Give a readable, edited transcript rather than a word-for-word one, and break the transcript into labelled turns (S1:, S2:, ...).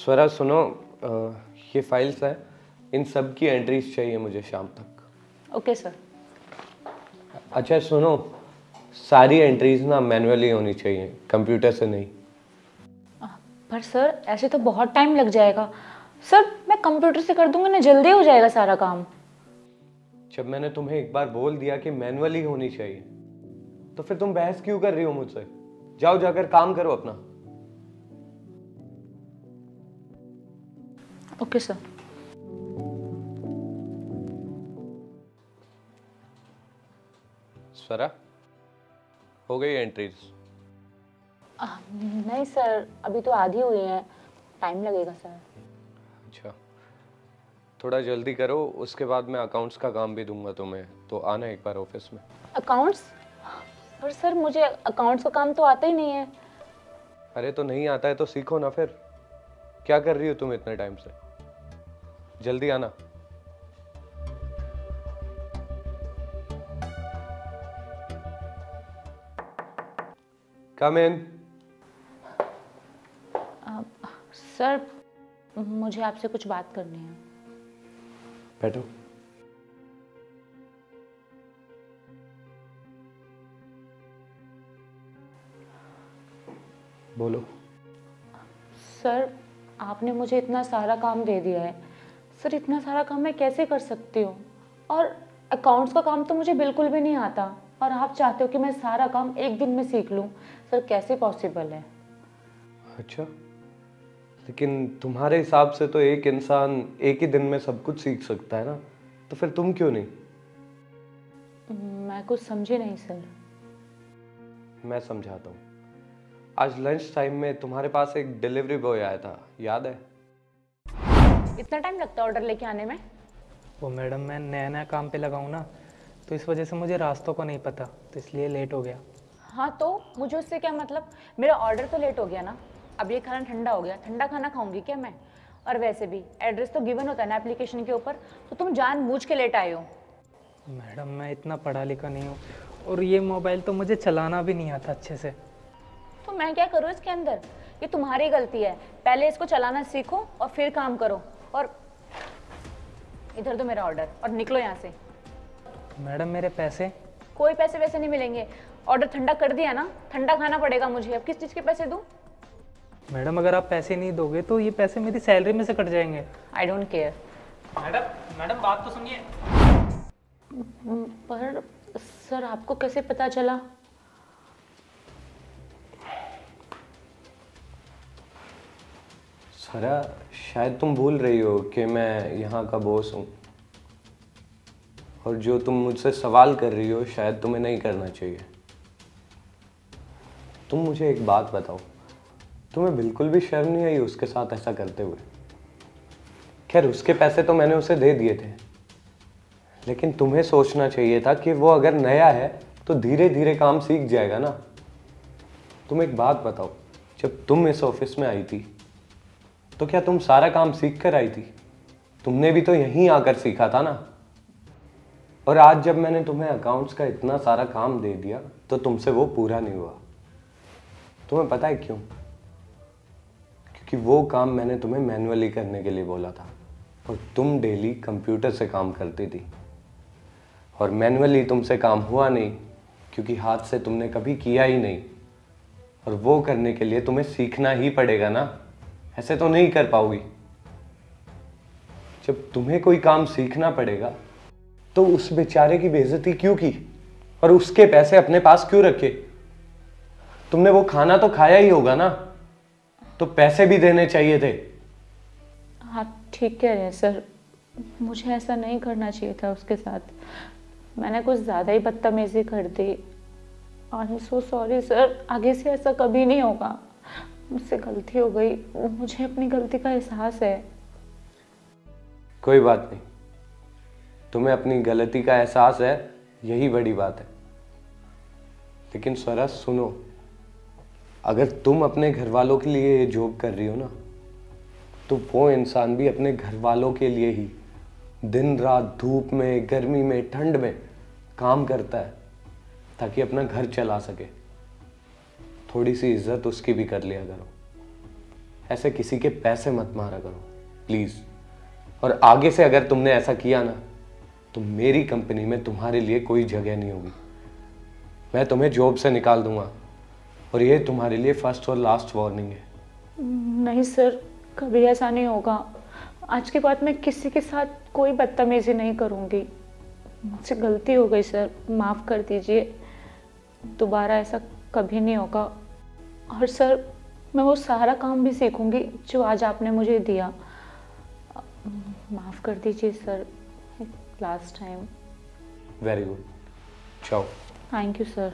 S1: स्वरा सुनो, ये फाइल्स हैं, इन सब की एंट्रीज चाहिए मुझे शाम तक।
S2: Okay sir.
S1: अच्छा सुनो, सारी एंट्रीज ना मैनुअली होनी चाहिए, कंप्यूटर से नहीं।
S2: पर सर ऐसे तो बहुत टाइम लग जाएगा। सर मैं कंप्यूटर से कर दूंगा ना, जल्दी हो जाएगा सारा काम।
S1: जब मैंने तुम्हें एक बार बोल दिया कि मैनुअली होनी चाहिए, तो फिर तुम बहस क्यों कर रही हो मुझसे? जाओ जाकर काम करो अपना।
S2: Okay sir.
S1: स्वरा, हो गई एंट्रीज?
S2: नहीं सर, अभी तो आधी हुई है, टाइम लगेगा सर।
S1: अच्छा, थोड़ा जल्दी करो, उसके बाद मैं अकाउंट्स का काम भी दूंगा तुम्हें, तो आना एक बार ऑफिस में।
S2: अकाउंट्स? पर सर मुझे अकाउंट्स का काम तो आता ही नहीं है।
S1: अरे तो नहीं आता है तो सीखो ना फिर। क्या कर रही हो तुम इतने टाइम से? जल्दी आना। कम इन।
S2: सर मुझे आपसे कुछ बात करनी है।
S1: बैठो। बोलो।
S2: सर आपने मुझे इतना सारा काम दे दिया है। सर इतना सारा काम मैं कैसे कर सकती हूँ? और अकाउंट्स का काम तो मुझे बिल्कुल भी नहीं आता, और आप चाहते हो कि मैं सारा काम एक दिन में सीख लूँ। सर कैसे पॉसिबल है?
S1: अच्छा, लेकिन तुम्हारे हिसाब से तो एक इंसान एक ही दिन में सब कुछ सीख सकता है ना, तो फिर तुम क्यों नहीं?
S2: मैं कुछ समझी नहीं सर।
S1: मैं समझाता हूँ। आज लंच टाइम में तुम्हारे पास एक डिलीवरी बॉय आया था, याद है?
S2: इतना टाइम लगता है ऑर्डर लेके आने में?
S3: वो मैडम, मैं नया नया काम पे लगा हूँ ना, तो इस वजह से मुझे रास्तों का नहीं पता, तो इसलिए लेट हो गया।
S2: हाँ तो मुझे उससे क्या मतलब? मेरा ऑर्डर तो लेट हो गया ना। अब ये खाना ठंडा हो गया, ठंडा खाना खाऊंगी क्या मैं? और वैसे भी एड्रेस तो गिवन होता है ना एप्लीकेशन के ऊपर, तो तुम जानबूझ के लेट आए हो।
S3: मैडम मैं इतना पढ़ा लिखा नहीं हूँ, और ये मोबाइल तो मुझे चलाना भी नहीं आता अच्छे से।
S2: तो मैं क्या करूँ इसके अंदर? ये तुम्हारी गलती है। पहले इसको चलाना सीखो और फिर काम करो। और इधर दो मेरा ऑर्डर और निकलो यहाँ से।
S3: मैडम मेरे पैसे?
S2: कोई पैसे वैसे नहीं मिलेंगे। ऑर्डर ठंडा कर दिया ना, ठंडा खाना पड़ेगा मुझे। अब किस चीज़ के पैसे दूँ?
S3: मैडम अगर आप पैसे नहीं दोगे तो ये पैसे मेरी सैलरी में से कट जाएंगे।
S2: I don't care.
S3: मैडम बात तो सुनिए।
S2: पर सर आपको कैसे पता चला?
S1: सारा, शायद तुम भूल रही हो कि मैं यहाँ का बॉस हूँ, और जो तुम मुझसे सवाल कर रही हो शायद तुम्हें नहीं करना चाहिए। तुम मुझे एक बात बताओ, तुम्हें बिल्कुल भी शर्म नहीं आई उसके साथ ऐसा करते हुए? खैर उसके पैसे तो मैंने उसे दे दिए थे, लेकिन तुम्हें सोचना चाहिए था कि वो अगर नया है तो धीरे धीरे काम सीख जाएगा ना। तुम एक बात बताओ, जब तुम इस ऑफिस में आई थी तो क्या तुम सारा काम सीख कर आई थी? तुमने भी तो यहीं आकर सीखा था ना। और आज जब मैंने तुम्हें अकाउंट्स का इतना सारा काम दे दिया तो तुमसे वो पूरा नहीं हुआ। तुम्हें पता है क्यों? क्योंकि वो काम मैंने तुम्हें मैन्युअली करने के लिए बोला था, और तुम डेली कंप्यूटर से काम करती थी। और मैन्युअली तुमसे काम हुआ नहीं क्योंकि हाथ से तुमने कभी किया ही नहीं, और वो करने के लिए तुम्हें सीखना ही पड़ेगा ना, ऐसे तो नहीं कर पाओगी। जब तुम्हें कोई काम सीखना पड़ेगा तो उस बेचारे की बेइज्जती क्यों की, और उसके पैसे अपने पास क्यों रखे? तुमने वो खाना तो खाया ही होगा ना, तो पैसे भी देने चाहिए थे।
S2: आप ठीक कह रहे हैं सर, मुझे ऐसा नहीं करना चाहिए था उसके साथ। मैंने कुछ ज़्यादा ही बदतमीजी कर दी। I am so sorry sir, आगे से ऐसा कभी नहीं होगा। मुझसे गलती हो गई, मुझे अपनी गलती का एहसास है।
S1: कोई बात नहीं, तुम्हें अपनी गलती का एहसास है, यही बड़ी बात है। लेकिन स्वरा सुनो, अगर तुम अपने घर वालों के लिए ये जॉब कर रही हो ना, तो वो इंसान भी अपने घर वालों के लिए ही दिन रात धूप में, गर्मी में, ठंड में काम करता है ताकि अपना घर चला सके। थोड़ी सी इज्जत उसकी भी कर लिया करो। ऐसे किसी के पैसे मत मारा करो प्लीज़। और आगे से अगर तुमने ऐसा किया ना तो मेरी कंपनी में तुम्हारे लिए कोई जगह नहीं होगी। मैं तुम्हें जॉब से निकाल दूंगा और ये तुम्हारे लिए फर्स्ट और लास्ट वार्निंग है।
S2: नहीं सर, कभी ऐसा नहीं होगा। आज के बाद मैं किसी के साथ कोई बदतमीजी नहीं करूँगी। मुझसे गलती हो गई सर, माफ़ कर दीजिए। दोबारा ऐसा कभी नहीं होगा। और सर, मैं वो सारा काम भी सीखूंगी जो आज आपने मुझे दिया। माफ़ कर दीजिए sir, last time.
S1: Very good, ciao.
S2: Thank you sir.